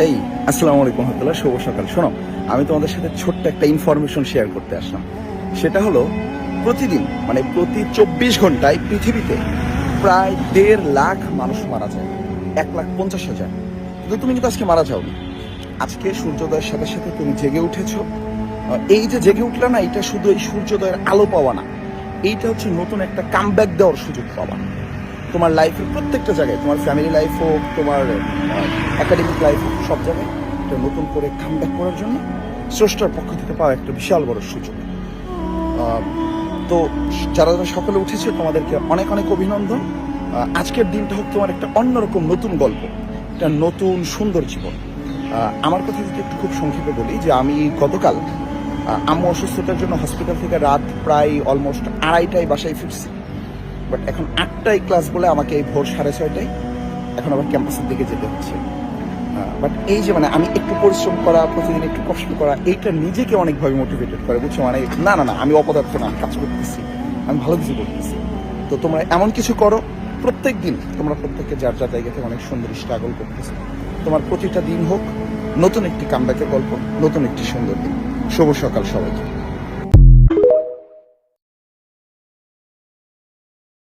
এই আসসালামু আলাইকুম রহমতুল্লাহ, শুভ সকাল। শোনো, আমি তোমাদের সাথে ছোট্ট একটা ইনফরমেশন শেয়ার করতে আসলাম। সেটা হলো, প্রতিদিন মানে প্রতি 24 ঘন্টায় পৃথিবীতে প্রায় 1.5 লাখ মানুষ মারা যায়, 1,50,000। কিন্তু তুমি কিন্তু আজকে মারা যাওনি। আজকে সূর্যোদয়ের সাথে সাথে তুমি জেগে উঠেছো। এই যে জেগে উঠলে না, এটা শুধু এই সূর্যোদয়ের আলো পাওয়া না, এইটা হচ্ছে নতুন একটা কামব্যাক দেওয়ার সুযোগ পাওয়া। তোমার লাইফের প্রত্যেকটা জায়গায়, তোমার ফ্যামিলি লাইফ হোক, তোমার একাডেমিক লাইফ হোক, সব জায়গায় এটা নতুন করে কামব্যাক করার জন্য স্রষ্টার পক্ষ থেকে পাওয়া একটা বিশাল বড় সুযোগ। তো যারা যারা সকালে উঠেছে তোমাদেরকে অনেক অনেক অভিনন্দন। আজকের দিনটা হোক তোমার একটা অন্যরকম নতুন গল্প, একটা নতুন সুন্দর জীবন। আমার কথা যদি একটু খুব সংক্ষেপে বলি, যে আমি গতকাল আম্মু অসুস্থতার জন্য হসপিটাল থেকে রাত প্রায় অলমোস্ট 2:30টায় বাসায় ফিরছি। বাট এখন 8টায় ক্লাস বলে আমাকে এই ভোর 6:30টায় এখন আবার ক্যাম্পাসের দিকে যেতে হচ্ছে। বাট এই যে মানে আমি একটু পরিশ্রম করা, প্রতিদিন একটু কষ্ট করা, এইটা নিজেকে অনেকভাবে মোটিভেটেড করে, বুঝছো? মানে না না না, আমি অপদার্থ না, আমি কাজ করতেছি, আমি ভালো কিছু করতেছি। তো তোমরা এমন কিছু করো, প্রত্যেক দিন তোমরা প্রত্যেককে যার যার জায়গা থেকে অনেক সুন্দর স্ট্রাগল করতেছো। তোমার প্রতিটা দিন হোক নতুন একটি কামব্যাকের গল্প, নতুন একটি সুন্দর দিন। শুভ সকাল সবাইকে।